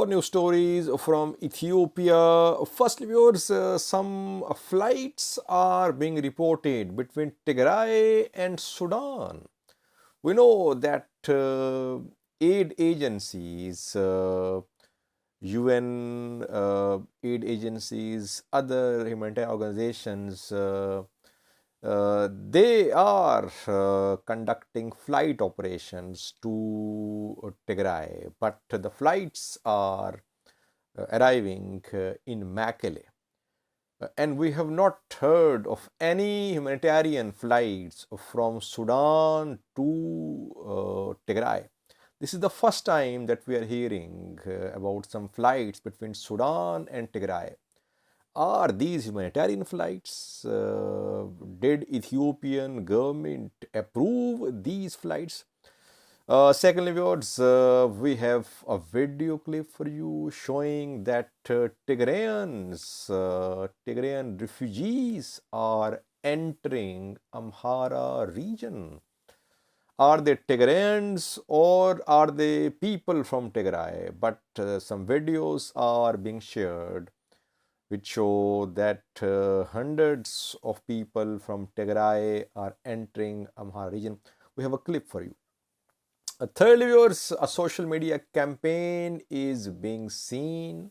More news stories from Ethiopia. Firstly, viewers, some flights are being reported between Tigray and Sudan. We know that aid agencies, UN aid agencies, other humanitarian organizations, they are conducting flight operations to Tigray, but the flights are arriving in Mekelle. And we have not heard of any humanitarian flights from Sudan to Tigray. This is the first time that we are hearing about some flights between Sudan and Tigray. Are these humanitarian flights? Did Ethiopian government approve these flights? Secondly, viewers, we have a video clip for you showing that Tigrayan refugees are entering Amhara region. Are they Tigrayans or are they people from Tigray? But some videos are being shared which show that hundreds of people from Tigray are entering Amhara region. We have a clip for you. Thirdly, viewers, a social media campaign is being seen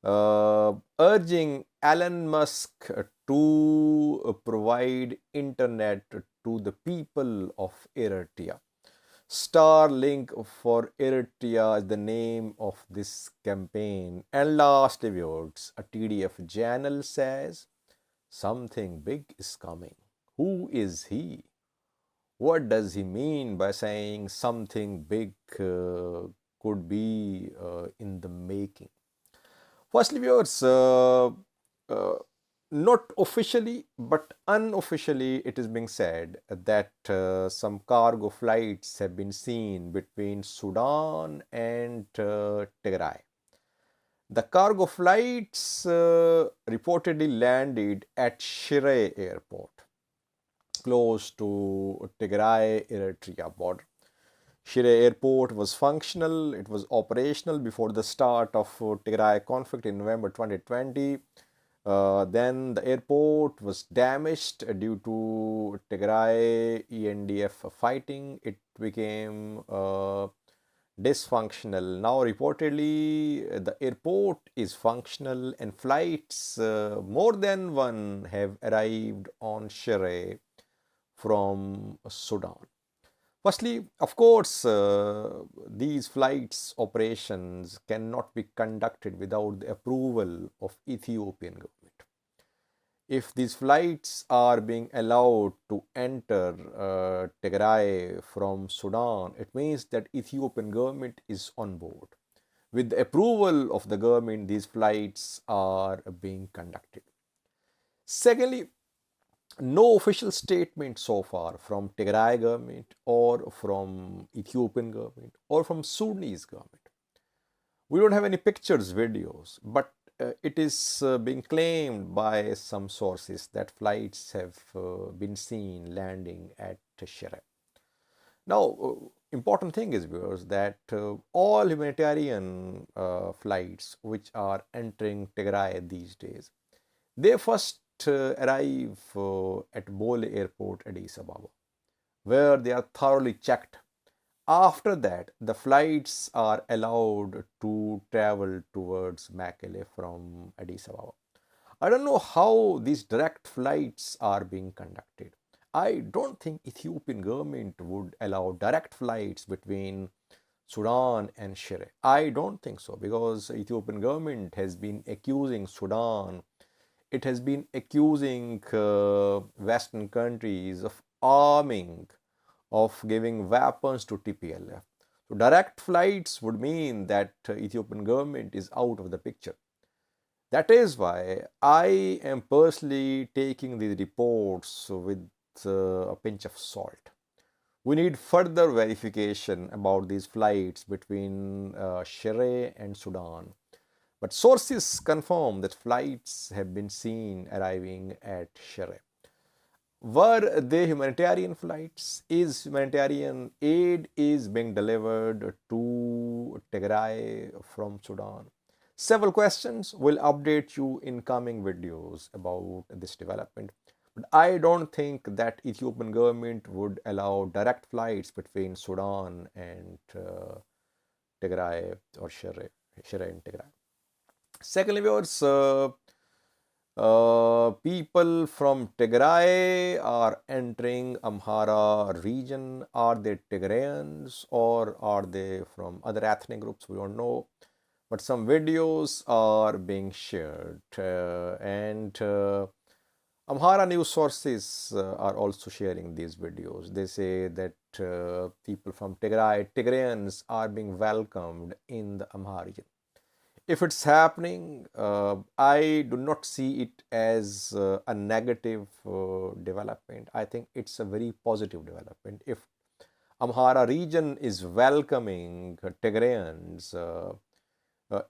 urging Elon Musk to provide internet to the people of Eritrea. Starlink for Eritrea is the name of this campaign. And lastly, viewers, a TDF General says something big is coming. Who is he? What does he mean by saying something big could be in the making? Firstly, viewers, not officially but unofficially, it is being said that some cargo flights have been seen between Sudan and Tigray. The cargo flights reportedly landed at Shire airport, close to Tigray Eritrea border. Shire airport was functional, it was operational before the start of Tigray conflict in November 2020. Then the airport was damaged due to Tigray ENDF fighting. It became dysfunctional. Now reportedly the airport is functional and flights, more than one, have arrived on Shire from Sudan. Firstly, of course, these flights operations cannot be conducted without the approval of Ethiopian government. If these flights are being allowed to enter Tigray from Sudan, it means that Ethiopian government is on board. With the approval of the government, these flights are being conducted. Secondly, no official statement so far from Tigray government or from Ethiopian government or from Sudanese government. We don't have any pictures, videos, but it is being claimed by some sources that flights have been seen landing at Shire. Now, important thing is, viewers, that all humanitarian flights which are entering Tigray these days, they first arrive at Bole Airport, Addis Ababa, where they are thoroughly checked. After that, the flights are allowed to travel towards Mekelle from Addis Ababa. I don't know how these direct flights are being conducted. I don't think Ethiopian government would allow direct flights between Sudan and Shire. I don't think so, because Ethiopian government has been accusing Sudan, it has been accusing Western countries of arming, of giving weapons to TPLF. So direct flights would mean that Ethiopian government is out of the picture. That is why I am personally taking these reports with a pinch of salt. We need further verification about these flights between Shire and Sudan. But sources confirm that flights have been seen arriving at Shire. Were they humanitarian flights? Is humanitarian aid is being delivered to to Tigray from Sudan? Several questions. Will update you in coming videos about this development. But I don't think that Ethiopian government would allow direct flights between Sudan and Tigray or Shire and Tigray. Secondly, viewers, people from Tigray are entering Amhara region. Are they Tigrayans or are they from other ethnic groups? We don't know. But some videos are being shared and Amhara news sources are also sharing these videos. They say that people from Tigray, Tigrayans are being welcomed in the Amhara region. If it's happening, I do not see it as a negative development. I think it's a very positive development. If Amhara region is welcoming Tigrayans,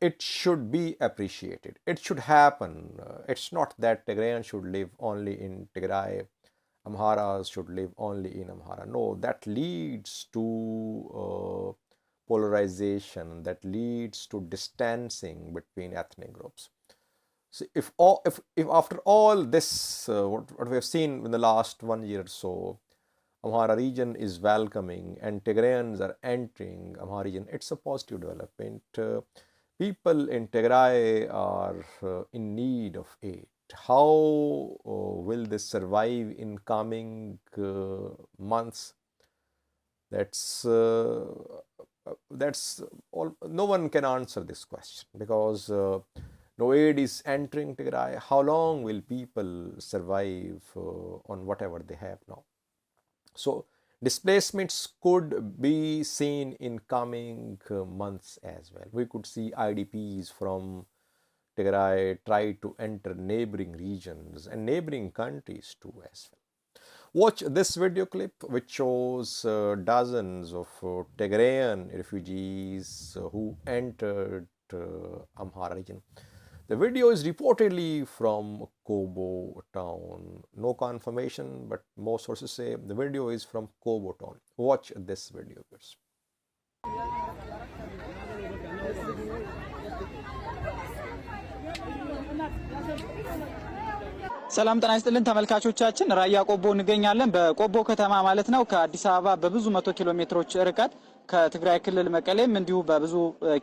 it should be appreciated. It should happen. It's not that Tigrayans should live only in Tigray, Amharas should live only in Amhara. No, that leads to polarization, that leads to distancing between ethnic groups. So if after all this, what we have seen in the last 1 year or so, Amhara region is welcoming and Tigrayans are entering Amhara region, it's a positive development. People in Tigray are in need of aid. How will they survive in coming months? That's all. No one can answer this question because no aid is entering Tigray. How long will people survive on whatever they have now? So displacements could be seen in coming months as well. We could see IDPs from Tigray try to enter neighboring regions and neighboring countries too as well. Watch this video clip which shows dozens of Tigrayan refugees who entered Amhara region. The video is reportedly from Kobo town. No confirmation, but most sources say the video is from Kobo town. Watch this video, please. ሰላም ጤና ይስጥልን ተመልካቾቻችን፣ ራያ ቆቦ እንገኛለን። በቆቦ ከተማ ማለት ነው። ከአዲስ አበባ በብዙ 100 ኪሎ ሜትሮች ርቀት፣ ከትግራይ ክልል መቀሌም እንዲሁ በብዙ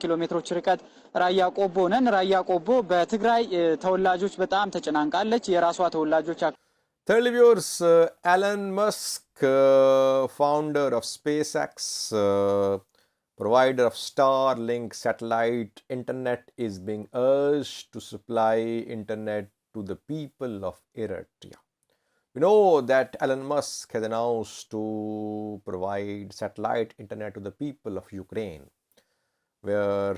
ኪሎ ሜትሮች ርቀት ራያ ቆቦ ነን። ራያ ቆቦ በትግራይ ተወላጆች በጣም ተጨናንቃለች። የራሷ ተወላጆች Viewers, Elon Musk, founder of SpaceX, provider of Starlink satellite internet, is being urged to supply internet to the people of Eritrea. We know that Elon Musk has announced to provide satellite internet to the people of Ukraine, where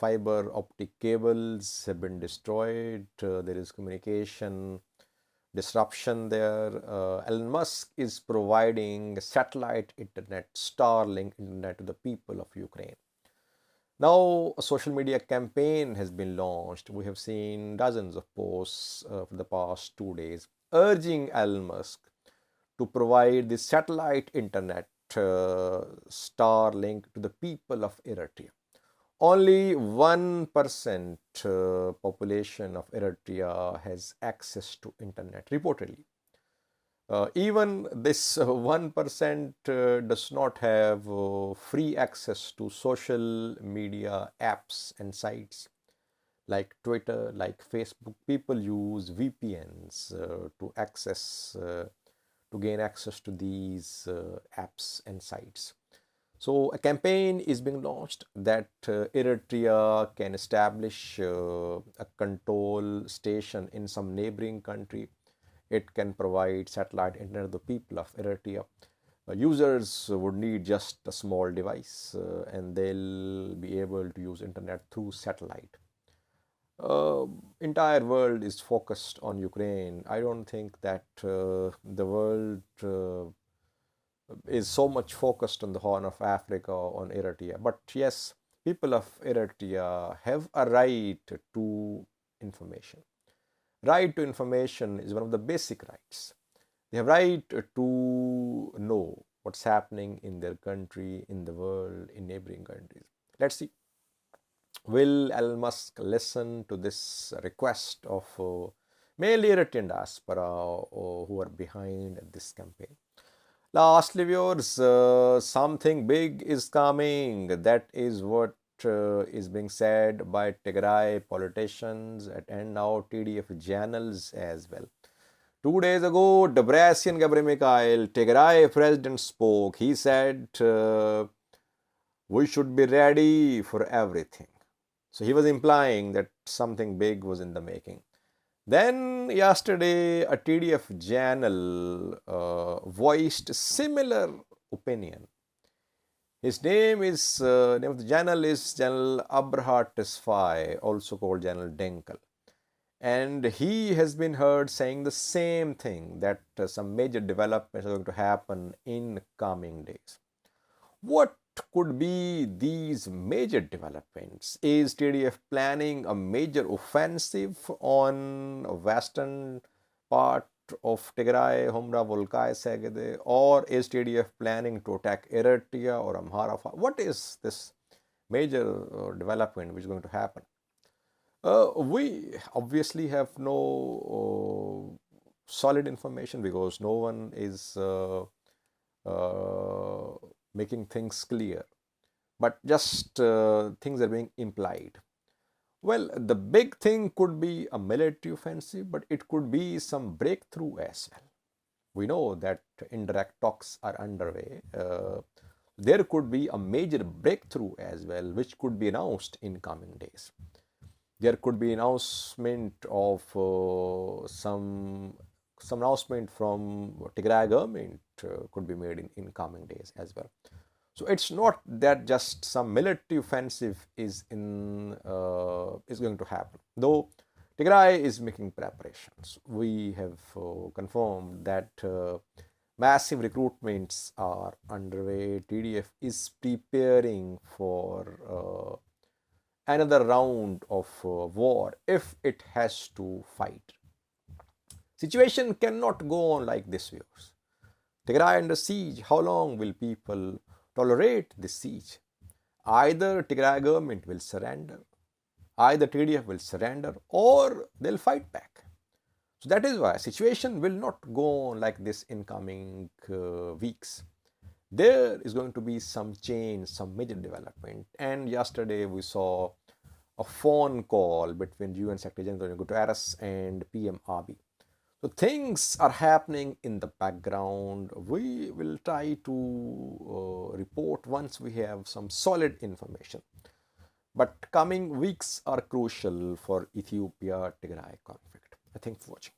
fiber optic cables have been destroyed. There is communication disruption there. Elon Musk is providing satellite internet, Starlink internet to the people of Ukraine. Now, a social media campaign has been launched. We have seen dozens of posts for the past 2 days urging Elon Musk to provide the satellite internet Starlink to the people of Eritrea. Only 1% population of Eritrea has access to internet, reportedly. Even this 1% does not have free access to social media apps and sites like Twitter, like Facebook. People use VPNs to gain access to these apps and sites. So a campaign is being launched that Eritrea can establish a control station in some neighboring country. It can provide satellite internet to the people of Eritrea. Users would need just a small device and they'll be able to use internet through satellite. Entire world is focused on Ukraine. I don't think that the world is so much focused on the Horn of Africa or on Eritrea. But yes, people of Eritrea have a right to information. Right to information is one of the basic rights. They have right to know what's happening in their country, in the world, in neighboring countries. Let's see. Will Elon Musk listen to this request of mainly Eritrean diaspora who are behind this campaign? Lastly, viewers, something big is coming. That is what is being said by Tigray politicians and now TDF channels as well. 2 days ago, Debretsion Gabriel Tigray president spoke. He said, we should be ready for everything. So he was implying that something big was in the making. Then yesterday, a TDF channel voiced similar opinion. His name of the channel is General Amhara, also called General Dinkul. And he has been heard saying the same thing, that some major developments are going to happen in coming days. What could be these major developments? Is TDF planning a major offensive on western part of Tigray, Humra, Volkai, Segede, or is TDF planning to attack Eritrea or Amhara? What is this major development which is going to happen? We obviously have no solid information because no one is making things clear, but just things are being implied. Well, the big thing could be a military offensive, but it could be some breakthrough as well. We know that indirect talks are underway. There could be a major breakthrough as well, which could be announced in coming days. There could be announcement of some announcement from Tigray government could be made in coming days as well. So it's not that just some military offensive is going to happen. Though Tigray is making preparations, we have confirmed that massive recruitments are underway. TDF is preparing for another round of war if it has to fight. Situation cannot go on like this, viewers. Tigray under siege, how long will people tolerate this siege? Either Tigray government will surrender, either TDF will surrender, or they'll fight back. So that is why situation will not go on like this in coming weeks. There is going to be some change, some major development. And yesterday we saw a phone call between UN Secretary General Guterres and PM Abiy. So things are happening in the background. We will try to report once we have some solid information. But coming weeks are crucial for Ethiopia-Tigray conflict. Thank you for watching.